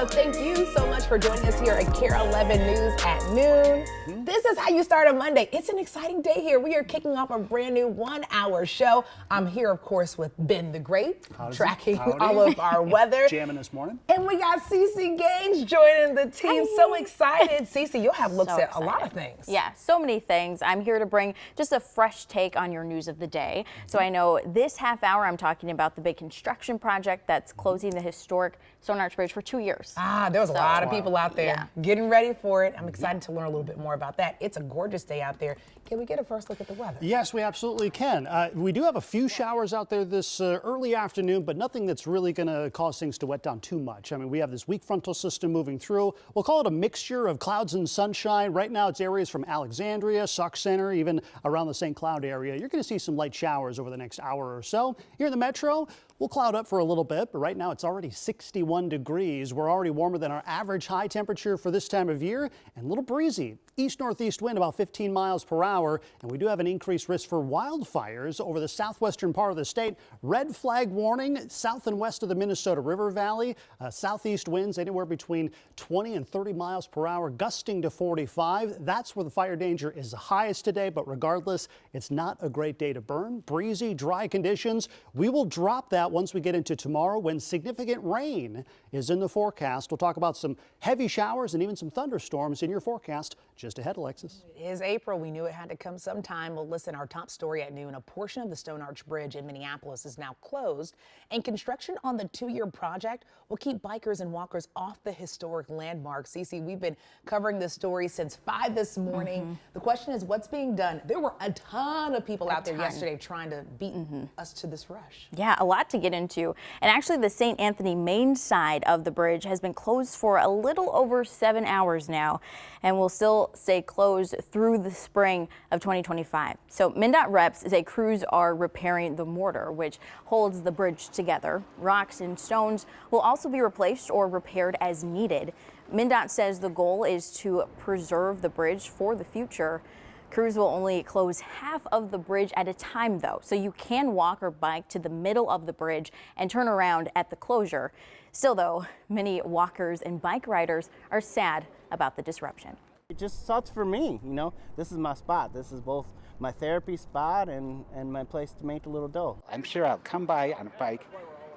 So thank you so much for joining us here at KARE 11 News at noon. This is how you start a Monday. It's an exciting day here. We are kicking off a brand new 1-hour show. I'm here, of course, with Ben the Great, tracking all of our weather. Jamming this morning. And we got Cece Gaines joining the team. Hi. So excited. Cece, you'll have looks at a lot of things. Yeah, so many things. I'm here to bring just a fresh take on your news of the day. So I know this half hour I'm talking about the big construction project that's closing the historic Stone Arch Bridge for 2 years. There was a lot of people out there getting ready for it. I'm excited to learn a little bit more about that. It's a gorgeous day out there. Can we get a first look at the weather? Yes, we absolutely can. We do have a few showers out there this early afternoon, but nothing that's really going to cause things to wet down too much. I mean, we have this weak frontal system moving through. We'll call it a mixture of clouds and sunshine. Right now, it's areas from Alexandria, Sauk Center, even around the St. Cloud area. You're going to see some light showers over the next hour or so. Here in the metro, we'll cloud up for a little bit, but right now it's already 61 degrees. We're already warmer than our average high temperature for this time of year and a little breezy. East-northeast wind about 15 miles per hour, and we do have an increased risk for wildfires over the southwestern part of the state. Red flag warning south and west of the Minnesota River Valley. Southeast winds anywhere between 20 and 30 miles per hour, gusting to 45. That's where the fire danger is the highest today, but regardless, it's not a great day to burn. Breezy, dry conditions. We will drop that once we get into tomorrow when significant rain is in the forecast. We'll talk about some heavy showers and even some thunderstorms in your forecast just ahead, Alexis. It is April. We knew it had to come sometime. Well, listen, our top story at noon, a portion of the Stone Arch Bridge in Minneapolis is now closed, and construction on the 2-year project will keep bikers and walkers off the historic landmark. Cece, we've been covering this story since 5 this morning. The question is, what's being done? There were a ton of people out there yesterday trying to beat us to this rush. Yeah, a lot to get into. And actually, the St. Anthony main side of the bridge has been closed for a little over 7 hours now, and will still stay closed through the spring of 2025. So MnDOT reps say crews are repairing the mortar, which holds the bridge together. Rocks and stones will also be replaced or repaired as needed. MnDOT says the goal is to preserve the bridge for the future. Crews will only close half of the bridge at a time, though, so you can walk or bike to the middle of the bridge and turn around at the closure. Still, though, many walkers and bike riders are sad about the disruption. It just sucks for me, you know. This is my spot. This is both my therapy spot and my place to make a little dough. I'm sure I'll come by on a bike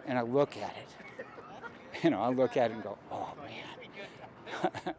and I'll look at it. You know, I'll look at it and go, oh man.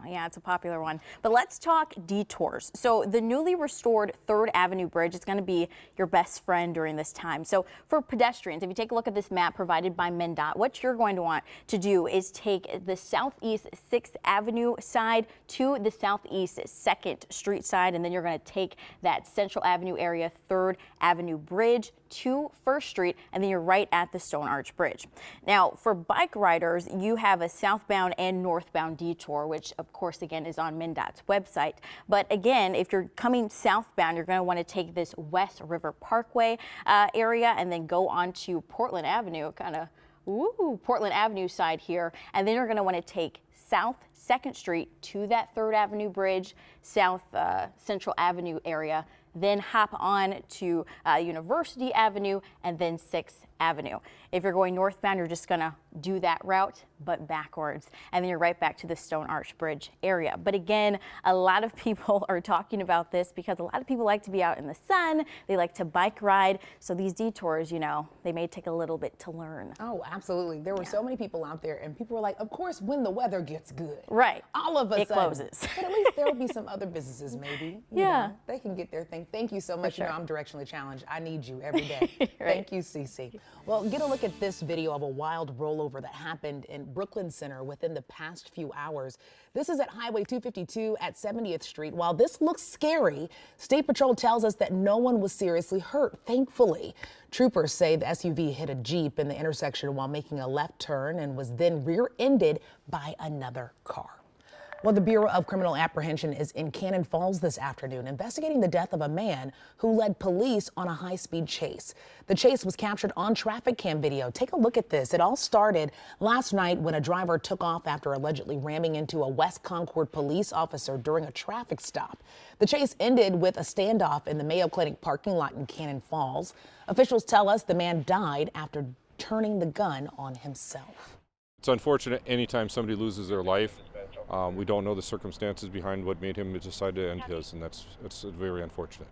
Yeah, it's a popular one. But let's talk detours. So the newly restored 3rd Avenue Bridge is going to be your best friend during this time. So for pedestrians, if you take a look at this map provided by MnDOT, what you're going to want to do is take the southeast 6th Avenue side to the southeast 2nd Street side, and then you're going to take that Central Avenue area 3rd Avenue Bridge to 1st Street, and then you're right at the Stone Arch Bridge. Now, for bike riders, you have a southbound and northbound detour, which of course again is on MnDOT's website. But again, if you're coming southbound, you're going to want to take this West River Parkway area and then go on to Portland Avenue, Portland Avenue side here, and then you're going to want to take South 2nd Street to that 3rd Avenue Bridge, South Central Avenue area, then hop on to University Avenue and then 6th Avenue. If you're going northbound, you're just gonna do that route, but backwards, and then you're right back to the Stone Arch Bridge area. But again, a lot of people are talking about this because a lot of people like to be out in the sun, they like to bike ride, so these detours, you know, they may take a little bit to learn. Oh, absolutely. There were so many people out there, and people were like, of course, when the weather gets good. Right. All of a it sudden. Closes. But at least there will be some other businesses maybe. You know, they can get their thing. Thank you so much. Sure. You know, I'm directionally challenged. I need you every day. Right. Thank you, Cece. Well, get a look at this video of a wild rollover that happened in Brooklyn Center within the past few hours. This is at Highway 252 at 70th Street. While this looks scary, State Patrol tells us that no one was seriously hurt, thankfully. Troopers say the SUV hit a Jeep in the intersection while making a left turn and was then rear-ended by another car. Well, the Bureau of Criminal Apprehension is in Cannon Falls this afternoon investigating the death of a man who led police on a high-speed chase. The chase was captured on traffic cam video. Take a look at this. It all started last night when a driver took off after allegedly ramming into a West Concord police officer during a traffic stop. The chase ended with a standoff in the Mayo Clinic parking lot in Cannon Falls. Officials tell us the man died after turning the gun on himself. It's unfortunate anytime somebody loses their life. We don't know the circumstances behind what made him decide to end his, and that's very unfortunate.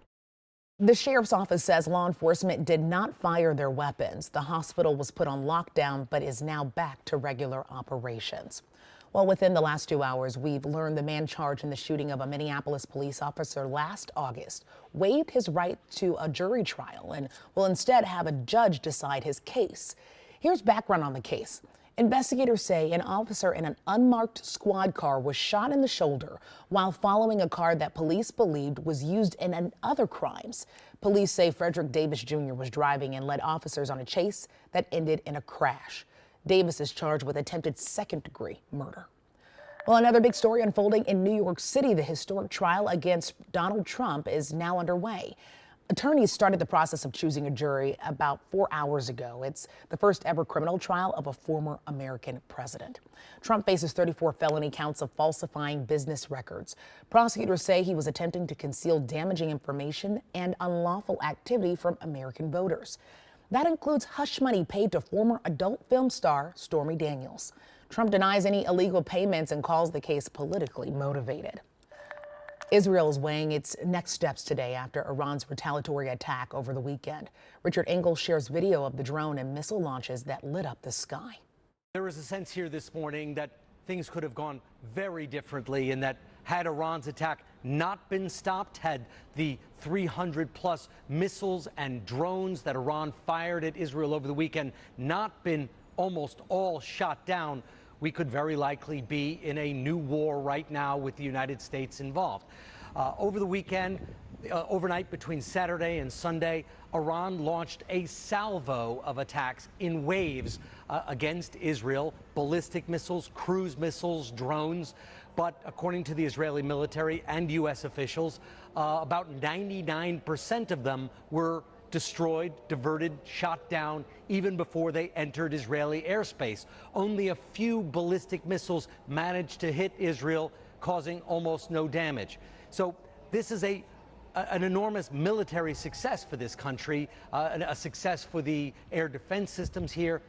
The sheriff's office says law enforcement did not fire their weapons. The hospital was put on lockdown, but is now back to regular operations. Well, within the last 2 hours, we've learned the man charged in the shooting of a Minneapolis police officer last August waived his right to a jury trial and will instead have a judge decide his case. Here's background on the case. Investigators say an officer in an unmarked squad car was shot in the shoulder while following a car that police believed was used in other crimes. Police say Frederick Davis Jr. was driving and led officers on a chase that ended in a crash. Davis is charged with attempted second-degree murder. Well, another big story unfolding in New York City. The historic trial against Donald Trump is now underway. Attorneys started the process of choosing a jury about 4 hours ago. It's the first ever criminal trial of a former American president. Trump faces 34 felony counts of falsifying business records. Prosecutors say he was attempting to conceal damaging information and unlawful activity from American voters. That includes hush money paid to former adult film star Stormy Daniels. Trump denies any illegal payments and calls the case politically motivated. Israel is weighing its next steps today after Iran's retaliatory attack over the weekend. Richard Engel shares video of the drone and missile launches that lit up the sky. There is a sense here this morning that things could have gone very differently, and that had Iran's attack not been stopped, had the 300-plus missiles and drones that Iran fired at Israel over the weekend not been almost all shot down, we could very likely be in a new war right now with the United States involved. Over the weekend, overnight between Saturday and Sunday, Iran launched a salvo of attacks in waves against Israel, ballistic missiles, cruise missiles, drones. But according to the Israeli military and U.S. officials, about 99% of them were destroyed, diverted, shot down even before they entered Israeli airspace. Only a few ballistic missiles managed to hit Israel, causing almost no damage. So this is an enormous military success for this country, a success for the air defense systems here.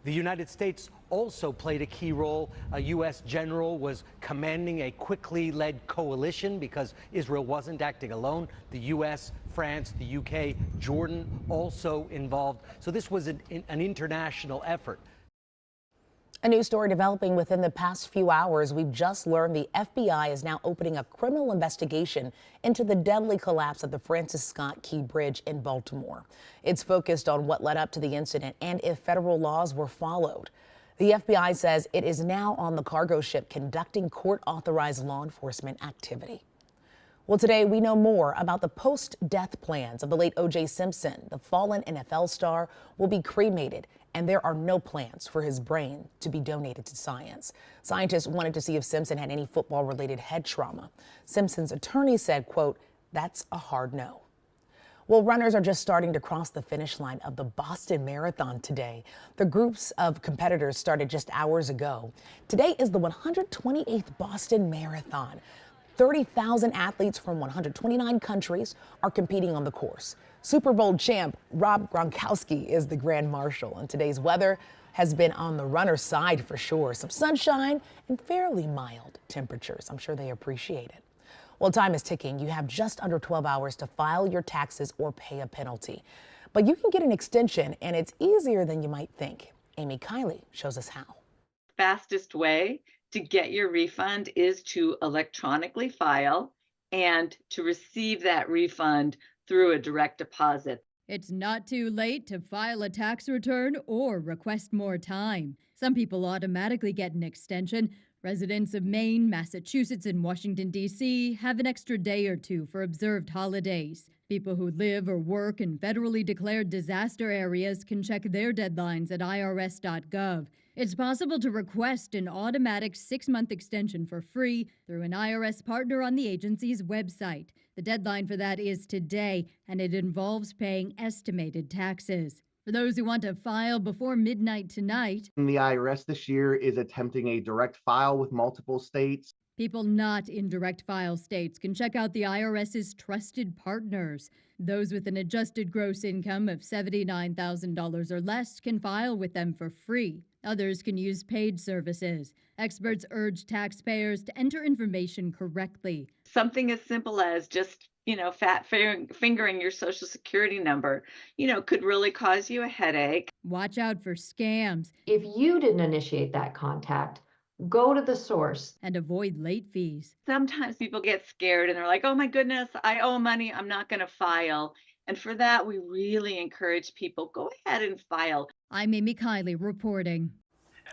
The United States also played a key role. A U.S. general was commanding a quickly led coalition because Israel wasn't acting alone. The U.S., France, the U.K., Jordan also involved. So this was an international effort. A new story developing within the past few hours. We've just learned the FBI is now opening a criminal investigation into the deadly collapse of the Francis Scott Key Bridge in Baltimore. It's focused on what led up to the incident and if federal laws were followed. The FBI says it is now on the cargo ship conducting court-authorized law enforcement activity. Well, today we know more about the post-death plans of the late O.J. Simpson. The fallen NFL star will be cremated, and there are no plans for his brain to be donated to science. Scientists wanted to see if Simpson had any football-related head trauma. Simpson's attorney said, quote, "That's a hard no." Well, runners are just starting to cross the finish line of the Boston Marathon today. The groups of competitors started just hours ago. Today is the 128th Boston Marathon. 30,000 athletes from 129 countries are competing on the course. Super Bowl champ Rob Gronkowski is the grand marshal, and today's weather has been on the runner's side for sure. Some sunshine and fairly mild temperatures. I'm sure they appreciate it. Well, time is ticking. You have just under 12 hours to file your taxes or pay a penalty. But you can get an extension, and it's easier than you might think. Amy Kiley shows us how. Fastest way to get your refund is to electronically file and to receive that refund through a direct deposit. It's not too late to file a tax return or request more time. Some people automatically get an extension. Residents of Maine, Massachusetts, and Washington, D.C. have an extra day or two for observed holidays. People who live or work in federally declared disaster areas can check their deadlines at irs.gov. It's possible to request an automatic 6-month extension for free through an IRS partner on the agency's website. The deadline for that is today, and it involves paying estimated taxes. For those who want to file before midnight tonight, The IRS this year is attempting a direct file with multiple states. people not in direct file states can check out the IRS's trusted partners. Those with an adjusted gross income of $79,000 or less can file with them for free. Others can use paid services. Experts urge taxpayers to enter information correctly. Something as simple as just, fat fingering your social security number, could really cause you a headache. Watch out for scams If you didn't initiate that contact, go to the source. and avoid late fees. Sometimes people get scared and they're like, oh my goodness, I owe money, I'm not going to file. And for that, we really encourage people, go ahead and file. I'm Amy Kiley reporting.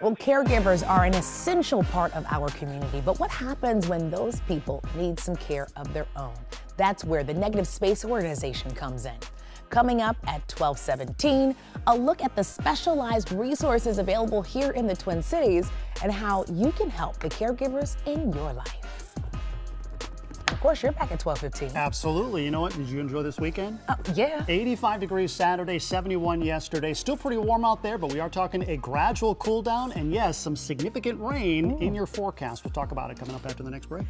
Well, caregivers are an essential part of our community, but what happens when those people need some care of their own? That's where the Negative Space Organization comes in. Coming up at 12:17, a look at the specialized resources available here in the Twin Cities and how you can help the caregivers in your life. Of course, you're back at 12:15. Absolutely. You know what? Did you enjoy this weekend? Yeah. 85 degrees Saturday, 71 yesterday. Still pretty warm out there, but we are talking a gradual cool down and yes, some significant rain in your forecast. We'll talk about it coming up after the next break.